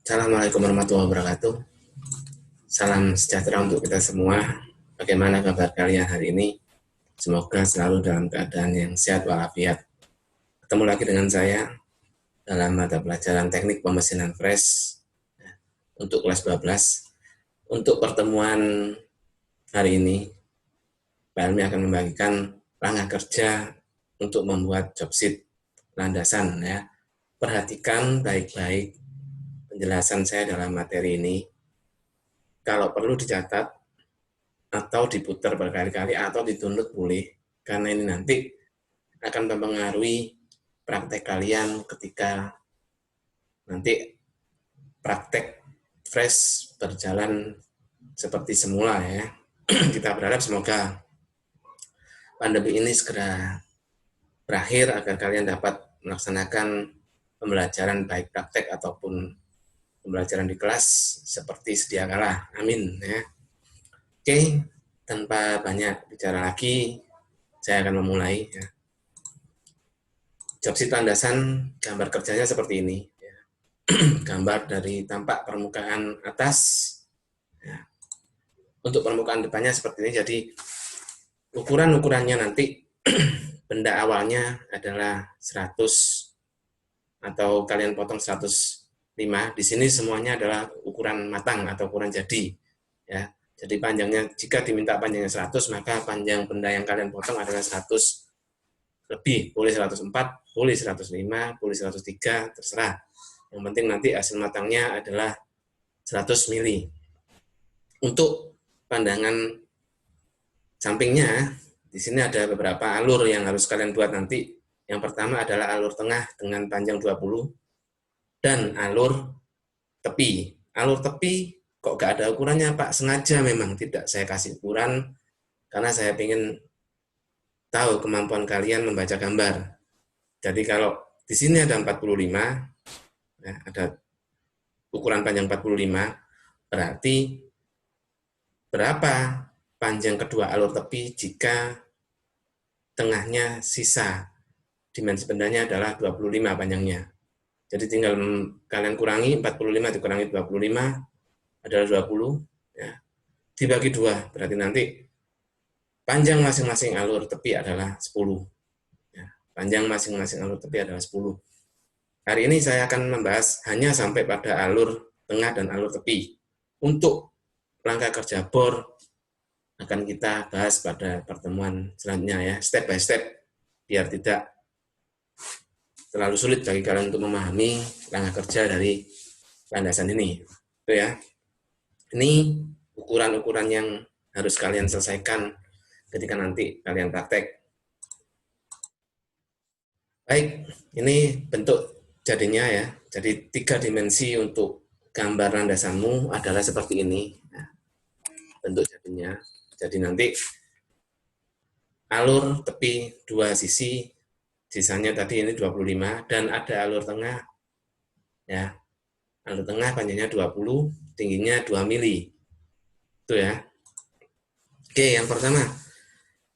Assalamualaikum warahmatullahi wabarakatuh. Salam sejahtera untuk kita semua. Bagaimana kabar kalian hari ini? Semoga selalu dalam keadaan yang sehat walafiat. Ketemu lagi dengan saya dalam mata pelajaran teknik pemesinan fresh untuk kelas 12. Untuk pertemuan hari ini, Pak Helmi akan membagikan langkah kerja untuk membuat job sheet landasan. Ya. Perhatikan baik-baik penjelasan saya dalam materi ini. Kalau perlu dicatat atau diputar berkali-kali atau ditunjuk boleh, karena ini nanti akan mempengaruhi praktek kalian ketika nanti praktek fresh berjalan seperti semula ya. Kita berharap semoga pandemi ini segera berakhir agar kalian dapat melaksanakan pembelajaran baik praktek ataupun pembelajaran di kelas seperti sedia kala. Amin ya. Oke, tanpa banyak bicara lagi, saya akan memulai. Ya. Job sheet landasan, gambar kerjanya seperti ini. Ya. Gambar dari tampak permukaan atas. Ya. Untuk permukaan depannya seperti ini, jadi ukuran-ukurannya nanti benda awalnya adalah 100 atau kalian potong 105. Di sini semuanya adalah ukuran matang atau ukuran jadi. Ya. Jadi panjangnya, jika diminta panjangnya 100, maka panjang benda yang kalian potong adalah 100 lebih. Boleh 104, boleh 105, boleh 103, terserah. Yang penting nanti hasil matangnya adalah 100 mili. Untuk pandangan sampingnya, di sini ada beberapa alur yang harus kalian buat nanti. Yang pertama adalah alur tengah dengan panjang 20 dan alur tepi. Alur tepi kok gak ada ukurannya Pak? Sengaja memang tidak saya kasih ukuran karena saya ingin tahu kemampuan kalian membaca gambar. Jadi kalau di sini ada 45, ya, ada ukuran panjang 45, berarti berapa panjang kedua alur tepi jika tengahnya sisa. Dimensi bendanya adalah 25 panjangnya. Jadi tinggal kalian kurangi, 45 dikurangi 25 adalah 20. Ya. Dibagi 2, berarti nanti panjang masing-masing alur tepi adalah 10. Ya. Panjang masing-masing alur tepi adalah 10. Hari ini saya akan membahas hanya sampai pada alur tengah dan alur tepi. Untuk langkah kerja bor akan kita bahas pada pertemuan selanjutnya ya, step by step, biar tidak terlalu sulit bagi kalian untuk memahami langkah kerja dari landasan ini. Itu ya. Ini ukuran-ukuran yang harus kalian selesaikan ketika nanti kalian praktek. Baik, ini bentuk jadinya ya. Jadi 3 dimensi untuk gambar landasanmu adalah seperti ini. Nah, bentuk jadinya. Jadi nanti alur tepi 2 sisi, sisanya tadi ini 25, dan ada alur tengah. Ya, alur tengah panjangnya 20, tingginya 2 mili. Itu ya. Oke, yang pertama,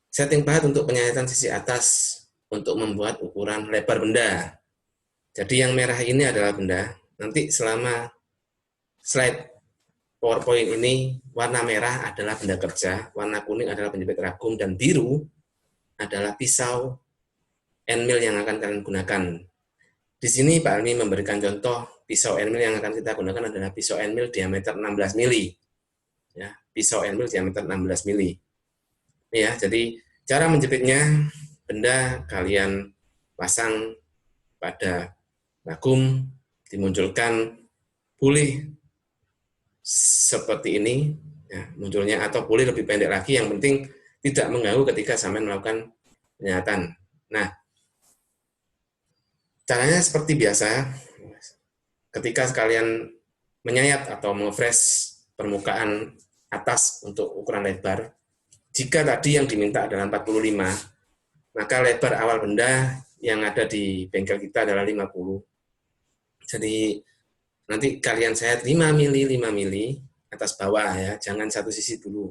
setting pahat untuk penyayatan sisi atas untuk membuat ukuran lebar benda. Jadi yang merah ini adalah benda. Nanti selama slide PowerPoint ini, warna merah adalah benda kerja, warna kuning adalah penjepit ragum, dan biru adalah pisau N-mil yang akan kalian gunakan. Di sini Pak Almi memberikan contoh pisau N-mil yang akan kita gunakan adalah pisau N-mil diameter 16 mili. Ya, pisau N-mil diameter 16 mili. Ya, jadi cara menjepitnya, benda kalian pasang pada ragum, dimunculkan, boleh seperti ini, ya, munculnya, atau boleh lebih pendek lagi, yang penting tidak mengganggu ketika sampai melakukan penyayatan. Nah, caranya seperti biasa, ketika kalian menyayat atau mengefresh permukaan atas untuk ukuran lebar, jika tadi yang diminta adalah 45, maka lebar awal benda yang ada di bengkel kita adalah 50. Jadi nanti kalian sayat 5 mili, 5 mili, atas bawah ya, jangan satu sisi dulu.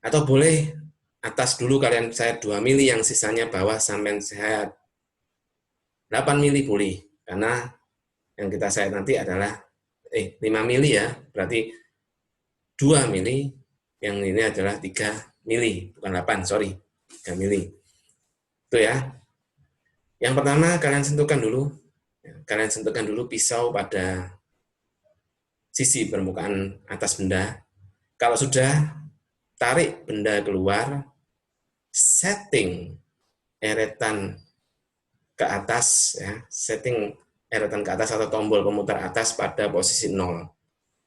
Atau boleh atas dulu kalian sayat 2 mili, yang sisanya bawah sampai sayat 8 mili boleh, karena yang kita sayat nanti adalah 5 mili ya, berarti 2 mili, yang ini adalah 3 mili, bukan 8, sorry, 3 mili. Itu ya. Yang pertama kalian sentuhkan dulu pisau pada sisi permukaan atas benda. Kalau sudah, tarik benda keluar, setting eretan ke atas, ya, setting eretan ke atas atau tombol pemutar atas pada posisi 0.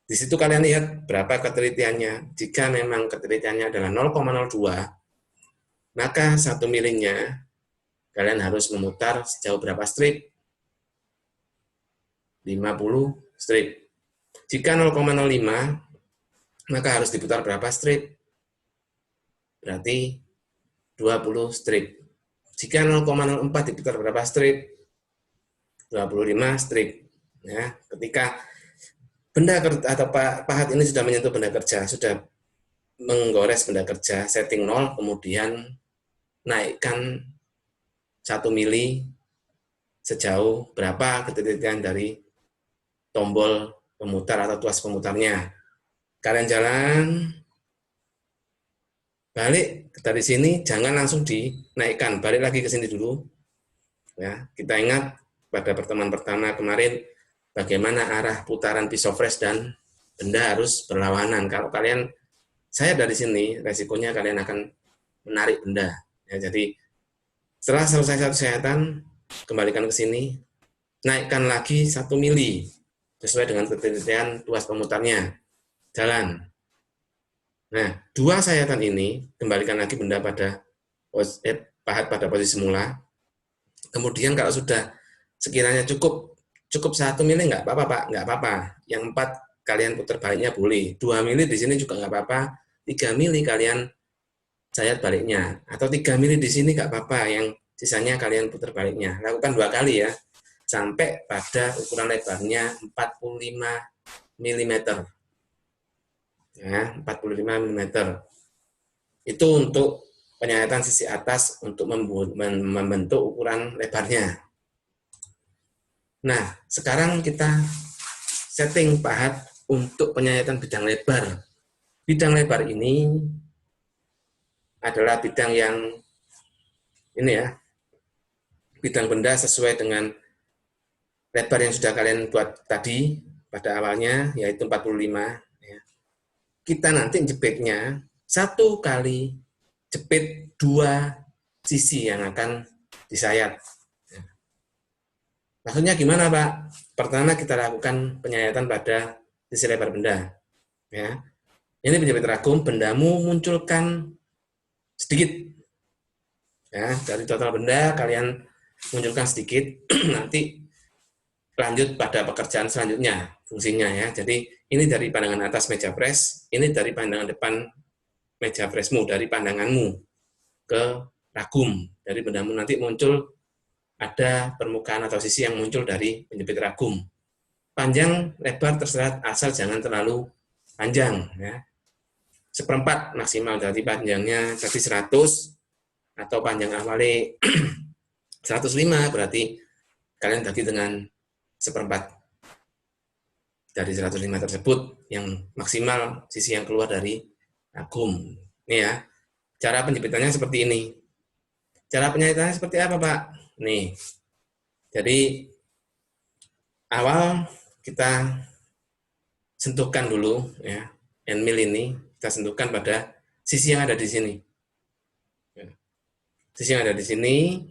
Di situ kalian lihat berapa ketelitiannya. Jika memang ketelitiannya adalah 0,02, maka 1 milinya kalian harus memutar sejauh berapa strip? 50 strip. Jika 0,05, maka harus diputar berapa strip? Berarti 20 strip. Jika 0,04 diputar berapa strip? 25 strip. Ya, ketika benda atau pahat ini sudah menyentuh benda kerja, sudah menggores benda kerja, setting 0, kemudian naikkan 1 mili sejauh berapa ketelitian dari tombol pemutar atau tuas pemutarnya. Kalian jalan, balik dari sini, jangan langsung dinaikkan, balik lagi ke sini dulu. Ya, kita ingat pada pertemuan pertama kemarin, bagaimana arah putaran pisau fresh dan benda harus berlawanan. Kalau kalian saya dari sini, resikonya kalian akan menarik benda. Ya, jadi setelah selesai satu sayatan, kembalikan ke sini, naikkan lagi 1 mili sesuai dengan ketelitian tuas pemutarnya. Jalan. Nah, 2 sayatan ini, kembalikan lagi benda pada pahat pada posisi semula. Kemudian kalau sudah sekiranya cukup 1 mili nggak apa-apa Pak, nggak apa-apa. Yang 4 kalian putar baliknya boleh. 2 mili di sini juga nggak apa-apa. 3 mili kalian sayat baliknya. Atau 3 mili di sini nggak apa-apa. Yang sisanya kalian putar baliknya. Lakukan 2 kali ya. Sampai pada ukuran lebarnya 45 mm. Ya, 45 mm. Itu untuk penyayatan sisi atas untuk membentuk ukuran lebarnya. Nah, sekarang kita setting pahat untuk penyayatan bidang lebar. Bidang lebar ini adalah bidang yang ini ya, bidang benda sesuai dengan lebar yang sudah kalian buat tadi pada awalnya, yaitu 45. Ya. Kita nanti jepitnya 1 kali jepit 2 sisi yang akan disayat. Maksudnya gimana Pak? Pertama kita lakukan penyayatan pada sisi lebar benda. Ya. Ini penjepit ragum, bendamu munculkan sedikit. Ya, dari total benda kalian munculkan sedikit, nanti lanjut pada pekerjaan selanjutnya fungsinya ya. Jadi ini dari pandangan atas meja press, ini dari pandangan depan meja pressmu, dari pandanganmu ke ragum. Dari bendamu nanti muncul ada permukaan atau sisi yang muncul dari penjepit ragum. Panjang, lebar terserah, asal jangan terlalu panjang. Ya. 1/4 maksimal, dari panjangnya tadi 100, atau panjang awalnya 105, berarti kalian bagi dengan 1/4 dari 105 tersebut, yang maksimal sisi yang keluar dari ragum. Ini ya, cara penjepitannya seperti ini. Cara penyayatannya seperti apa Pak? Nih, jadi awal kita sentuhkan dulu ya, end mill ini kita sentuhkan pada sisi yang ada di sini. Sisi yang ada di sini,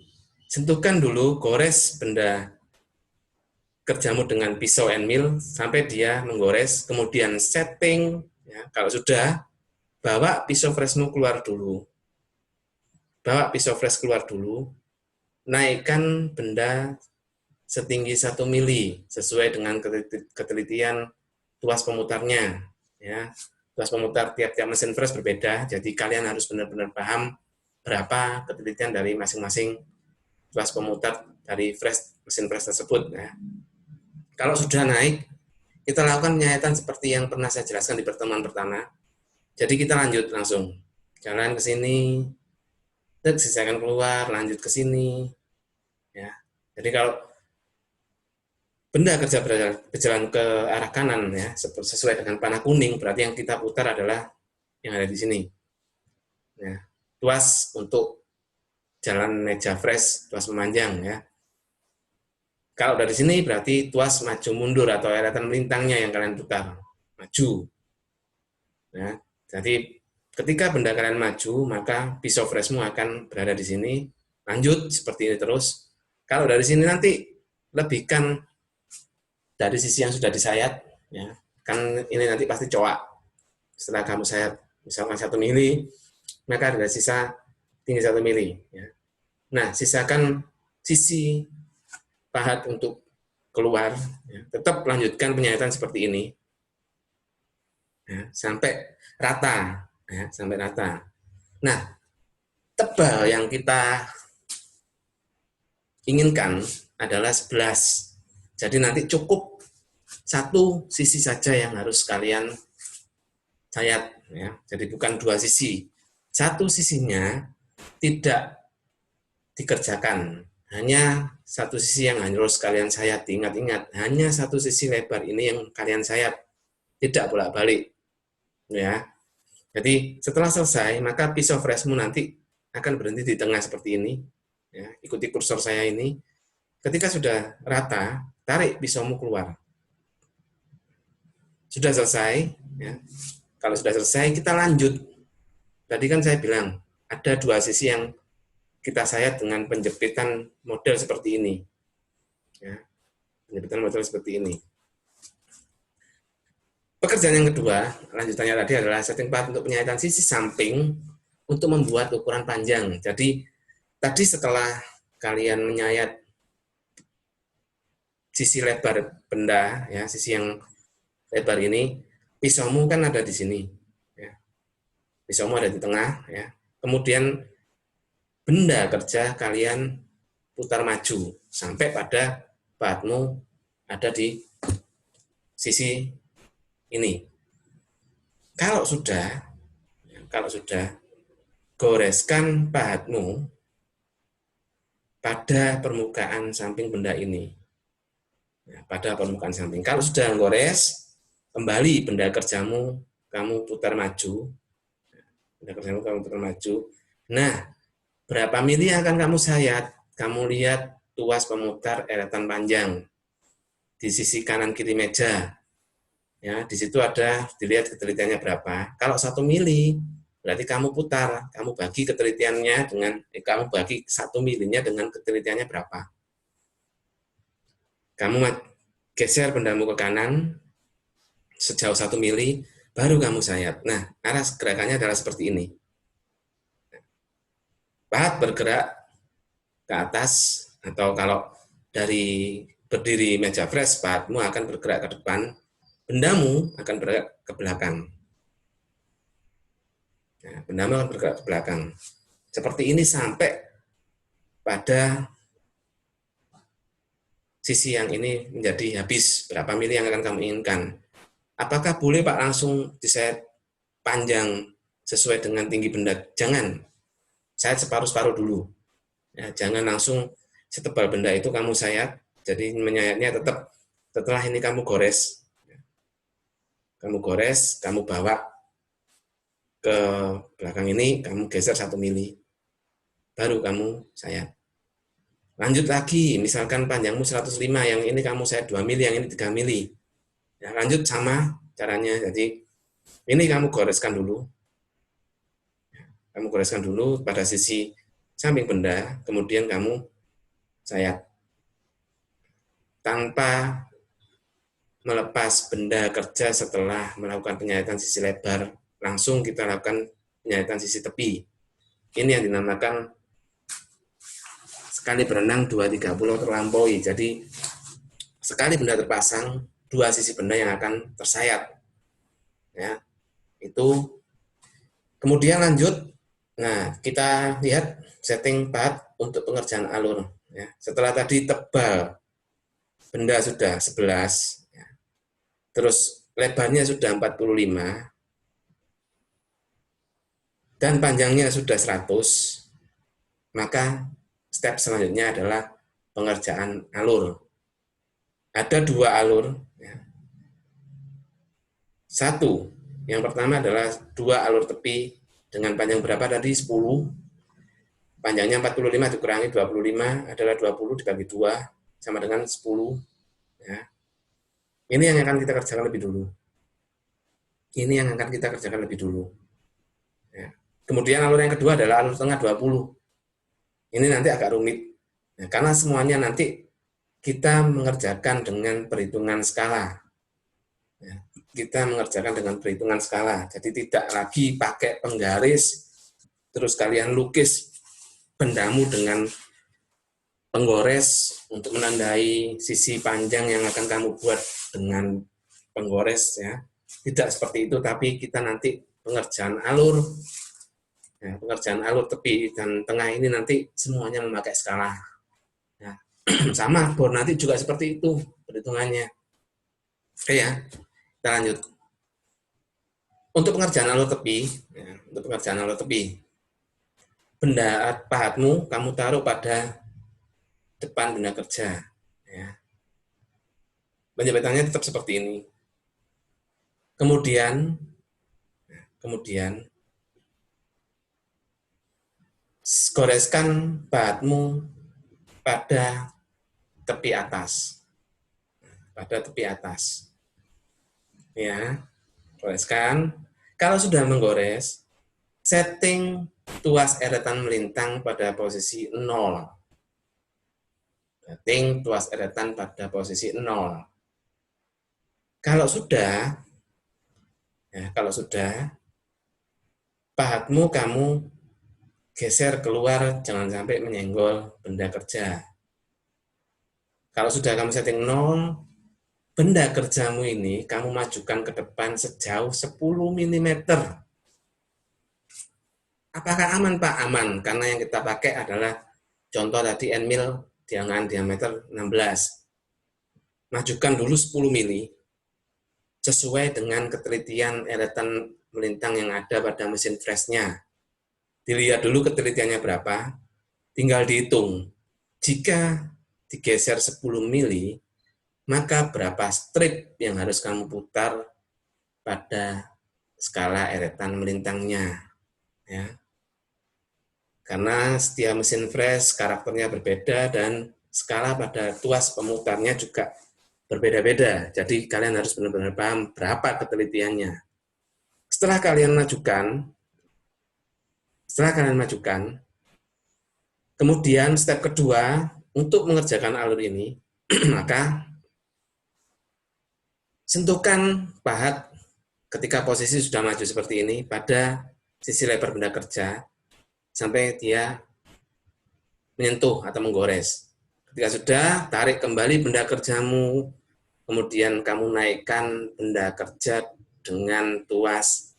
sentuhkan dulu, gores benda kerjamu dengan pisau end mill sampai dia menggores, kemudian setting ya, kalau sudah, bawa pisau freshmu keluar dulu. Bawa pisau fresh keluar dulu, naikkan benda setinggi 1 mili sesuai dengan ketelitian tuas pemutarnya. Ya, tuas pemutar tiap-tiap mesin fresh berbeda, jadi kalian harus benar-benar paham berapa ketelitian dari masing-masing tuas pemutar dari mesin fresh tersebut. Ya. Kalau sudah naik, kita lakukan penyayatan seperti yang pernah saya jelaskan di pertemuan pertama. Jadi kita lanjut langsung, jalan ke sini, sisi akan keluar, lanjut ke sini. Ya. Jadi kalau benda kerja berjalan ke arah kanan ya, sesuai dengan panah kuning, berarti yang kita putar adalah yang ada di sini. Ya, tuas untuk jalan meja fresh, tuas memanjang ya. Kalau dari sini berarti tuas maju mundur atau eretan melintangnya yang kalian putar, maju. Ya, jadi ketika benda kalian maju, maka pisau freshmu akan berada di sini, lanjut seperti ini terus. Kalau dari sini nanti lebihkan dari sisi yang sudah disayat, ya kan ini nanti pasti coak. Setelah kamu sayat misalkan 1 mili, maka ada sisa tinggi 1 mili. Ya. Nah, sisakan sisi pahat untuk keluar, ya. Tetap lanjutkan penyayatan seperti ini, ya, sampai rata, ya, sampai rata. Nah, tebal yang kita inginkan adalah 11. Jadi nanti cukup satu sisi saja yang harus kalian sayat, ya. Jadi bukan 2 sisi. Satu sisinya tidak dikerjakan, hanya satu sisi yang harus kalian sayat. Ingat-ingat, hanya satu sisi lebar ini yang kalian sayat, tidak bolak-balik, ya. Jadi setelah selesai, maka pisau freshmu nanti akan berhenti di tengah seperti ini, ya. Ikuti kursor saya ini. Ketika sudah rata, tarik pisaumu keluar. Sudah selesai, ya. Kalau sudah selesai, kita lanjut. Tadi kan saya bilang ada 2 sisi yang kita sayat dengan penjepitan model seperti ini, ya. Penjepitan model seperti ini. Pekerjaan yang kedua, lanjutannya tadi adalah setting pahat untuk penyayatan sisi samping untuk membuat ukuran panjang. Jadi tadi setelah kalian menyayat sisi lebar benda, ya, sisi yang lebar ini, pisaumu kan ada di sini, ya. Pisaumu ada di tengah, ya. Kemudian benda kerja kalian putar maju sampai pada pahatmu ada di sisi ini. Kalau sudah, goreskan pahatmu pada permukaan samping benda ini. Ya, pada permukaan samping. Kalau sudah gores, kembali benda kerjamu kamu putar maju. Benda kerjamu kamu putar maju. Nah, berapa mili yang akan kamu sayat? Kamu lihat tuas pemutar eretan panjang di sisi kanan kiri meja. Ya, di situ ada dilihat ketelitiannya berapa. Kalau 1 mili, berarti kamu putar, kamu bagi ketelitiannya dengan kamu bagi 1 milinya dengan ketelitiannya berapa. Kamu geser bendamu ke kanan sejauh 1 mili, baru kamu sayat. Nah, arah gerakannya adalah seperti ini. Pahat bergerak ke atas, atau kalau dari berdiri meja fresh, pahatmu akan bergerak ke depan, bendamu akan bergerak ke belakang. Nah, bendamu akan bergerak ke belakang. Seperti ini sampai pada sisi yang ini menjadi habis. Berapa mili yang akan kamu inginkan? Apakah boleh Pak langsung disayat panjang sesuai dengan tinggi benda? Jangan. Sayat separuh-separuh dulu. Ya, jangan langsung setebal benda itu kamu sayat. Jadi menyayatnya tetap setelah ini kamu gores. Kamu gores, kamu bawa ke belakang ini, kamu geser 1 mili. Baru kamu sayat. Lanjut lagi, misalkan panjangmu 105, yang ini kamu sayat 2 mili, yang ini 3 mili. Ya, lanjut sama caranya. Jadi ini kamu goreskan dulu. Kamu goreskan dulu pada sisi samping benda, kemudian kamu sayat. Tanpa melepas benda kerja setelah melakukan penyayatan sisi lebar, langsung kita lakukan penyayatan sisi tepi. Ini yang dinamakan sekali berenang 2-3 pulau terlampaui. Jadi sekali benda terpasang, 2 sisi benda yang akan tersayat. Ya, itu. Kemudian lanjut. Nah, kita lihat setting pahat untuk pengerjaan alur. Ya, setelah tadi tebal, benda sudah 11, ya. Terus lebarnya sudah 45, dan panjangnya sudah 100, maka step selanjutnya adalah pengerjaan alur. Ada dua alur. Ya. Satu, yang pertama adalah dua alur tepi dengan panjang berapa tadi? 10. Panjangnya 45 dikurangi 25 adalah 20 dibagi 2 sama dengan 10. Ya. Ini yang akan kita kerjakan lebih dulu. Ini yang akan kita kerjakan lebih dulu. Ya. Kemudian alur yang kedua adalah alur tengah 20. Ini nanti agak rumit. Ya, karena semuanya nanti kita mengerjakan dengan perhitungan skala. Ya, kita mengerjakan dengan perhitungan skala. Jadi tidak lagi pakai penggaris, terus kalian lukis bendamu dengan penggores untuk menandai sisi panjang yang akan kamu buat dengan penggores, ya. Tidak seperti itu, tapi kita nanti pengerjaan alur, ya, pengerjaan alur tepi dan tengah ini nanti semuanya memakai skala. Ya. Sama bor nanti juga seperti itu perhitungannya. Oke ya, kita lanjut. Untuk pengerjaan alur tepi, ya, untuk pengerjaan alur tepi, benda pahatmu kamu taruh pada depan benda kerja. Ya. Penjabatannya tetap seperti ini. Kemudian goreskan pahatmu pada tepi atas. Pada tepi atas. Ya, goreskan. Kalau sudah menggores, setting tuas eretan melintang pada posisi 0. Setting tuas eretan pada posisi 0. Kalau sudah, pahatmu kamu geser keluar, jangan sampai menyenggol benda kerja. Kalau sudah kamu setting 0, benda kerjamu ini kamu majukan ke depan sejauh 10 mm. Apakah aman, Pak? Aman, karena yang kita pakai adalah contoh tadi N mil dengan diameter 16. Majukan dulu 10 mm sesuai dengan ketelitian eretan melintang yang ada pada mesin freshnya. Dilihat dulu ketelitiannya berapa, tinggal dihitung. Jika digeser 10 mili, maka berapa strip yang harus kamu putar pada skala eretan melintangnya. Ya. Karena setiap mesin fresh karakternya berbeda dan skala pada tuas pemutarnya juga berbeda-beda. Jadi kalian harus benar-benar paham berapa ketelitiannya. Setelah kalian majukan, kemudian step kedua, untuk mengerjakan alur ini, maka sentuhkan pahat ketika posisi sudah maju seperti ini pada sisi lebar benda kerja sampai dia menyentuh atau menggores. Ketika sudah, tarik kembali benda kerjamu, kemudian kamu naikkan benda kerja dengan tuas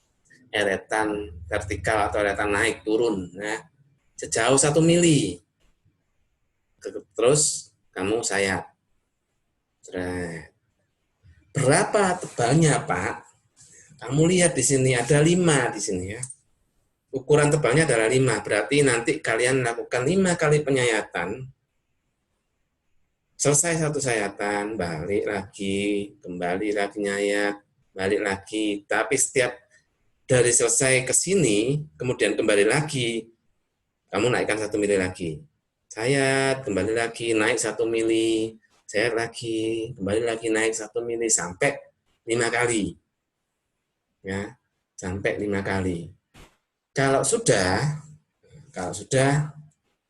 eretan vertikal atau eretan naik turun, ya, sejauh 1 mili. Terus kamu sayat. Berapa tebalnya, Pak? Kamu lihat di sini ada 5 di sini, ya. Ukuran tebalnya adalah 5. Berarti nanti kalian lakukan 5 kali penyayatan. Selesai satu sayatan, balik lagi, kembali lagi nyayat, balik lagi. Tapi setiap dari selesai ke sini, kemudian kembali lagi, kamu naikkan 1 mili lagi. Sayat, kembali lagi, naik 1 mili, sayat lagi, kembali lagi, naik 1 mili, sampai 5 kali. Ya, sampai 5 kali. Kalau sudah,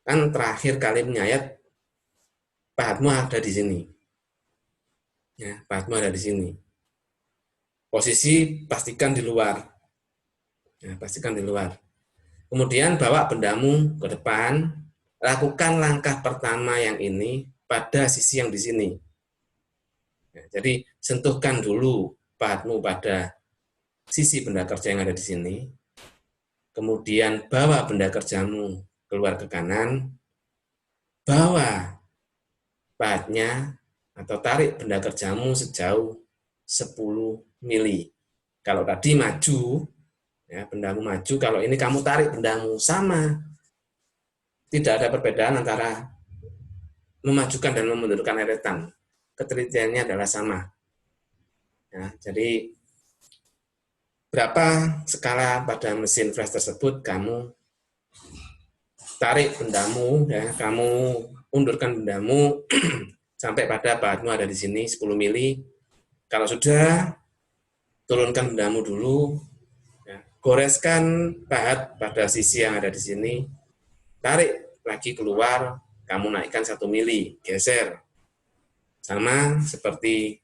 kan terakhir kali menyayat, pahatmu ada di sini. Ya, pahatmu ada di sini. Posisi pastikan di luar. Ya, pastikan di luar. Kemudian bawa bendamu ke depan, lakukan langkah pertama yang ini pada sisi yang di sini. Ya, jadi sentuhkan dulu pahatmu pada sisi benda kerja yang ada di sini, kemudian bawa benda kerjamu keluar ke kanan, bawa pahatnya atau tarik benda kerjamu sejauh 10 mili. Kalau tadi maju, ya, bendamu maju, kalau ini kamu tarik bendamu, sama. Tidak ada perbedaan antara memajukan dan memundurkan eretan. ketelitiannya adalah sama. Ya, jadi berapa skala pada mesin flash tersebut, kamu tarik bendamu, ya, kamu undurkan bendamu sampai pada pahatmu ada di sini 10 mili. Kalau sudah, turunkan bendamu dulu, ya, goreskan pahat pada sisi yang ada di sini, tarik lagi keluar, kamu naikkan 1 mili, geser. Sama seperti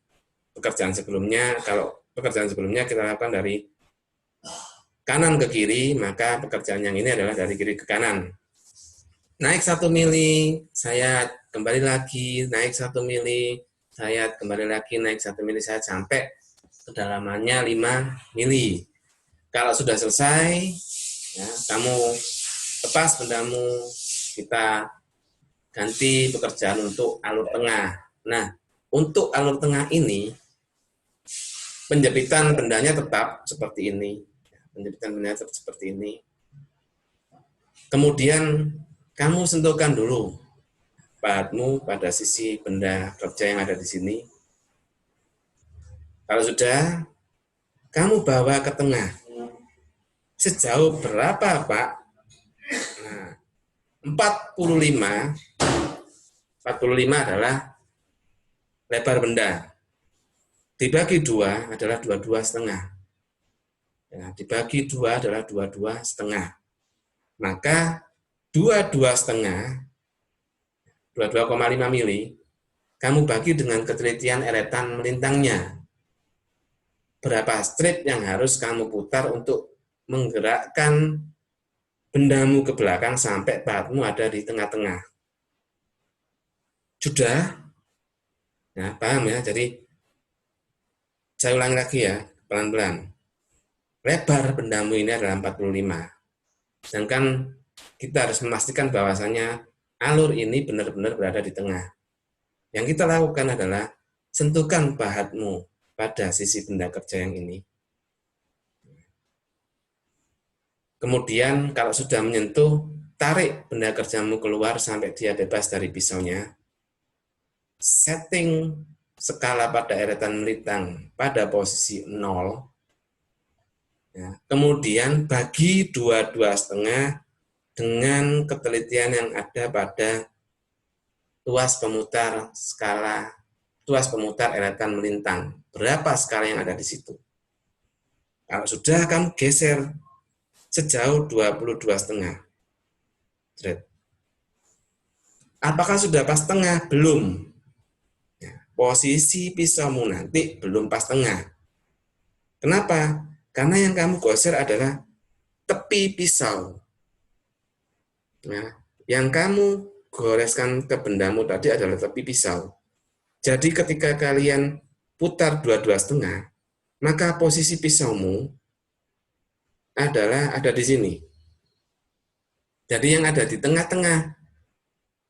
pekerjaan sebelumnya. Kalau pekerjaan sebelumnya kita lakukan dari kanan ke kiri, maka pekerjaan yang ini adalah dari kiri ke kanan. Naik 1 mili, sayat, kembali lagi, naik 1 mili, sayat, kembali lagi, naik 1 mili, sayat, sampai kedalamannya 5 mili. Kalau sudah selesai, ya, kamu lepas bendamu, kita ganti pekerjaan untuk alur tengah. Nah, untuk alur tengah ini, penjepitan bendanya tetap seperti ini. Penjepitan bendanya tetap seperti ini. Kemudian, kamu sentuhkan dulu pahatmu pada sisi benda kerja yang ada di sini. Kalau sudah, kamu bawa ke tengah. Sejauh berapa, Pak? Nah, 45 adalah lebar benda. Dibagi 2 adalah 22,5. Ya, dibagi 2 adalah 22,5. Maka 22,5, 22,5 mili, kamu bagi dengan ketelitian eretan melintangnya. Berapa strip yang harus kamu putar untuk menggerakkan bendamu ke belakang sampai pahatmu ada di tengah-tengah. Sudah? Nah, paham ya? Jadi, saya ulangi lagi ya, pelan-pelan. Lebar bendamu ini adalah 45. Sedangkan kita harus memastikan bahwasannya alur ini benar-benar berada di tengah. Yang kita lakukan adalah sentuhkan pahatmu pada sisi benda kerja yang ini. Kemudian kalau sudah menyentuh, tarik benda kerjamu keluar sampai dia bebas dari pisaunya. Setting skala pada eretan melintang pada posisi 0. Ya. Kemudian bagi 22,5 dengan ketelitian yang ada pada tuas pemutar skala, tuas pemutar eretan melintang. Berapa skala yang ada di situ? Kalau sudah, kamu geser sejauh 22,5. Apakah sudah pas tengah? Belum. Ya, posisi pisaumu nanti belum pas tengah. Kenapa? Karena yang kamu gosir adalah tepi pisau. Nah, yang kamu goreskan ke bendamu tadi adalah tepi pisau. Jadi ketika kalian putar 22,5, maka posisi pisaumu adalah ada di sini. Jadi yang ada di tengah-tengah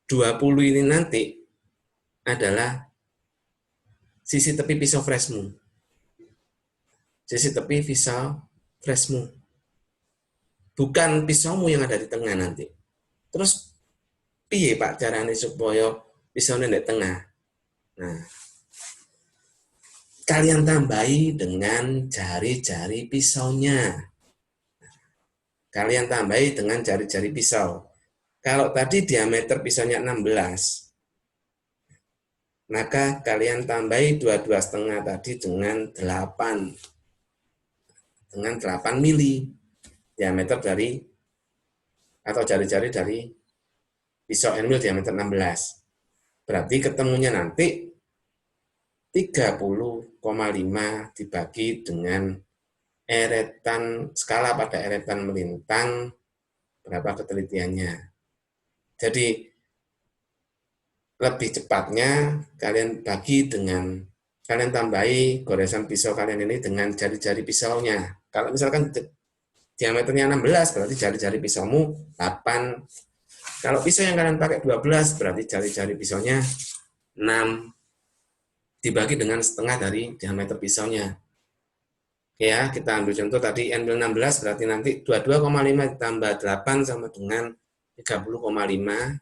20 ini nanti adalah sisi tepi pisau freshmu. Sisi tepi pisau freshmu. Bukan pisaumu yang ada di tengah nanti. Terus, piye Pak caranya supaya pisaunya di tengah? Nah, kalian tambahi dengan jari-jari pisaunya. Kalian tambahi dengan jari-jari pisau. Kalau tadi diameter pisaunya 16, maka kalian tambahi 22,5 tadi dengan 8. Dengan 8 mili diameter dari, atau jari-jari dari pisau N-mil diameter 16. Berarti ketemunya nanti 30,5 dibagi dengan eretan, skala pada eretan melintang, berapa ketelitiannya. Jadi, lebih cepatnya kalian bagi dengan, kalian tambahi goresan pisau kalian ini dengan jari-jari pisaunya. Kalau misalkan diameternya 16, berarti jari-jari pisaumu 8. Kalau pisau yang kalian pakai 12, berarti jari-jari pisaunya 6. Dibagi dengan setengah dari diameter pisaunya. Oke ya, kita ambil contoh tadi N-mil 16, berarti nanti 22,5 ditambah 8 sama dengan 30,5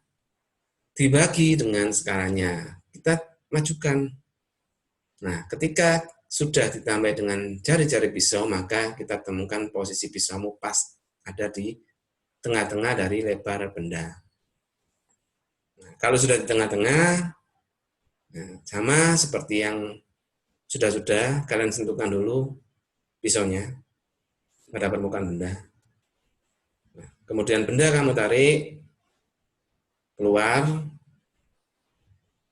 dibagi dengan skalanya. Kita majukan Nah, ketika sudah ditambah dengan jari-jari pisau, maka kita temukan posisi pisaumu pas ada di tengah-tengah dari lebar benda. Nah, kalau sudah di tengah-tengah, nah, sama seperti yang sudah-sudah, kalian sentuhkan dulu pisaunya pada permukaan benda. Nah, kemudian benda kamu tarik keluar,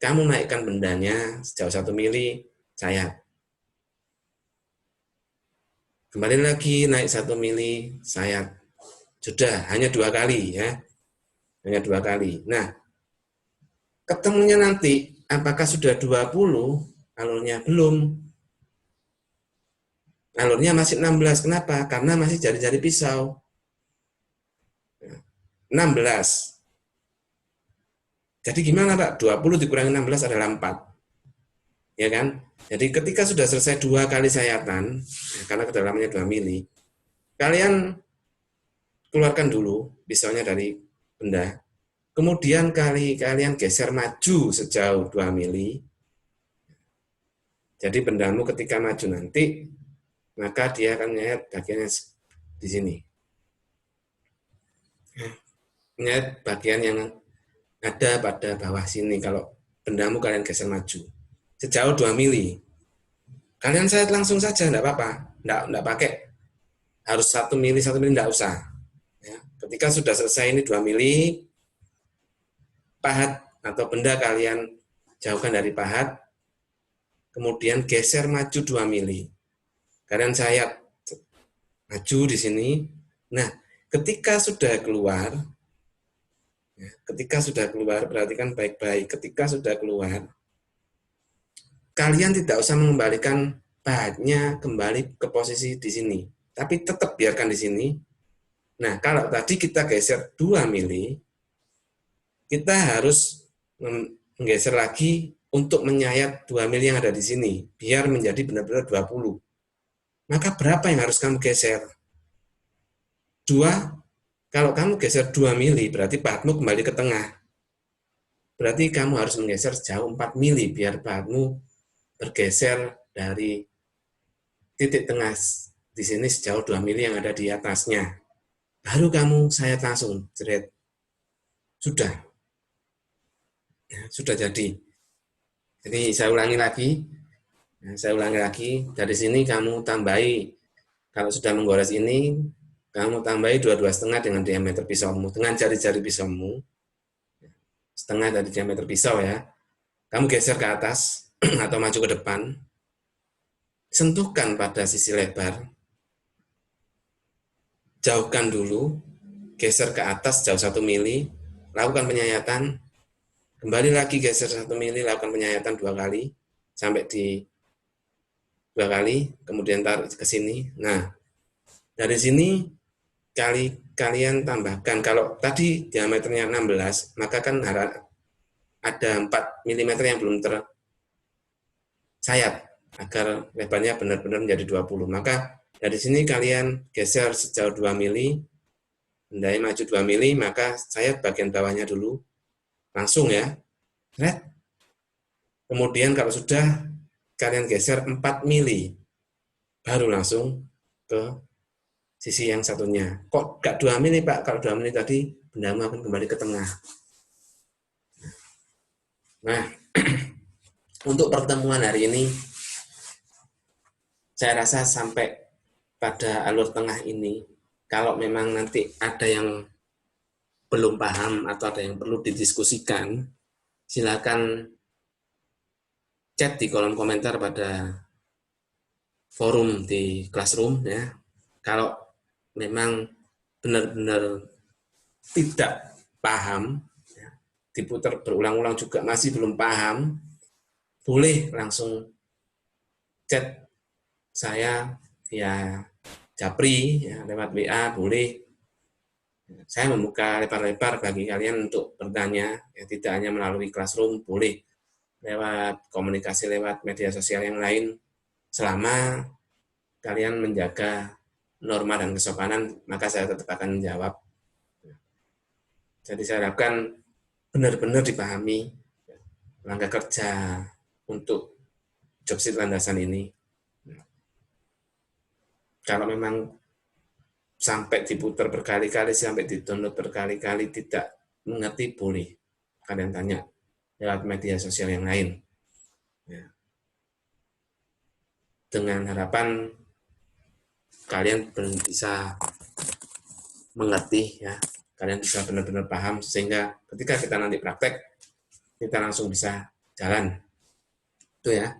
kamu naikkan bendanya sejauh 1 mili, sayat. Kembali lagi naik 1 mili, sayat. Sudah, hanya 2 kali ya. Hanya 2 kali. Nah, ketemunya nanti apakah sudah 20 alurnya? Belum. Alurnya masih 16. Kenapa? Karena masih jari-jari pisau. 16. Jadi gimana Pak? 20 dikurangi 16 adalah 4. Ya kan? Jadi ketika sudah selesai 2 kali sayatan, ya, karena kedalamannya 2 mili, kalian keluarkan dulu pisaunya dari benda. Kemudian kalian geser maju sejauh 2 mili. Jadi bendamu ketika maju nanti, maka dia akan menyayat bagiannya di sini. Menyayat bagian yang ada pada bawah sini kalau bendamu kalian geser maju. Sejauh 2 mili. Kalian sayat langsung saja, enggak apa-apa. Enggak pakai harus 1 mili, 1 mili, enggak usah. Ya. Ketika sudah selesai ini 2 mili, pahat atau benda kalian jauhkan dari pahat, kemudian geser maju 2 mili. Kalian sayat maju di sini. Nah, ketika sudah keluar, perhatikan baik-baik. Ketika sudah keluar, kalian tidak usah mengembalikan pahatnya kembali ke posisi di sini, tapi tetap biarkan di sini. Nah, kalau tadi kita geser 2 mili, kita harus menggeser lagi untuk menyayat 2 mili yang ada di sini, biar menjadi benar-benar 20. Maka berapa yang harus kamu geser? 2. Kalau kamu geser 2 mili, berarti pahatmu kembali ke tengah. Berarti kamu harus menggeser sejauh 4 mili, biar pahatmu bergeser dari titik tengah di sini sejauh 2 mili yang ada di atasnya. Baru kamu sayat langsung, jeret. Sudah. Ya, sudah jadi. Jadi saya ulangi lagi. Dari sini kamu tambahi, kalau sudah menggores ini, kamu tambahi 22,5 dengan diameter pisaumu, dengan jari-jari pisaumu, setengah dari diameter pisau ya. Kamu geser ke atas atau maju ke depan, sentuhkan pada sisi lebar, jauhkan dulu, geser ke atas jauh 1 mili, lakukan penyayatan, kembali lagi geser 1 mili, lakukan penyayatan 2 kali, sampai di 2 kali, kemudian tarik ke sini. Nah, dari sini kalian tambahkan, kalau tadi diameternya 16, maka kan ada 4 mm yang belum tersayat, agar lebarnya benar-benar menjadi 20. Maka dari sini kalian geser sejauh 2 mili, bendanya maju 2 mili, maka sayat bagian bawahnya dulu, langsung ya. Kemudian kalau sudah, kalian geser 4 mili, baru langsung ke sisi yang satunya. Kok nggak 2 mili Pak? Kalau 2 mili tadi, bendamu akan kembali ke tengah. Nah, untuk pertemuan hari ini, saya rasa sampai pada alur tengah ini, kalau memang nanti ada yang belum paham atau ada yang perlu didiskusikan, silakan chat di kolom komentar pada forum di Classroom ya. Kalau memang benar-benar tidak paham, ya, diputar berulang-ulang juga masih belum paham, boleh langsung chat saya via Japri ya, lewat WA boleh. Saya membuka lebar-lebar bagi kalian untuk bertanya, ya, tidak hanya melalui Classroom, boleh lewat komunikasi lewat media sosial yang lain, selama kalian menjaga norma dan kesopanan, maka saya tetap akan menjawab. Jadi saya harapkan benar-benar dipahami langkah kerja untuk Jobsit landasan ini. Kalau memang sampai diputar berkali-kali, sampai di-download berkali-kali tidak mengerti, boleh kalian tanya lewat media sosial yang lain. Ya. Dengan harapan kalian bisa mengerti, ya, kalian bisa benar-benar paham sehingga ketika kita nanti praktek kita langsung bisa jalan. Itu ya.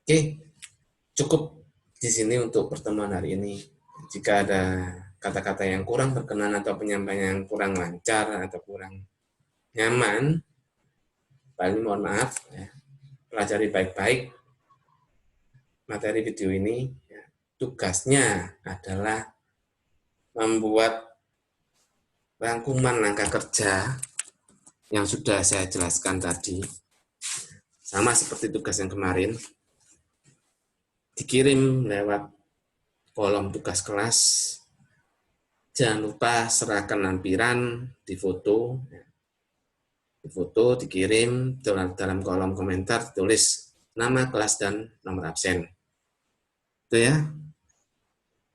Oke, cukup di sini untuk pertemuan hari ini. Jika ada kata-kata yang kurang berkenan atau penyampaian yang kurang lancar atau kurang nyaman, paling mohon maaf, ya. Pelajari baik-baik materi video ini. Ya. Tugasnya adalah membuat rangkuman langkah kerja yang sudah saya jelaskan tadi, sama seperti tugas yang kemarin, dikirim lewat kolom tugas kelas. Jangan lupa serahkan lampiran, difoto, dikirim dalam kolom komentar, tulis nama kelas dan nomor absen. Itu ya.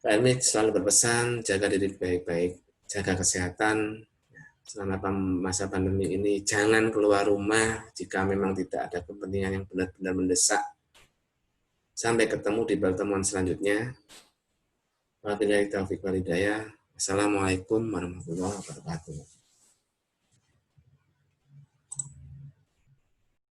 Pak Emil selalu berpesan, jaga diri baik-baik, jaga kesehatan. Selama masa pandemi ini, jangan keluar rumah jika memang tidak ada kepentingan yang benar-benar mendesak. Sampai ketemu di pertemuan selanjutnya. Wabillahi taufiq wal hidayah. Assalamualaikum warahmatullahi wabarakatuh.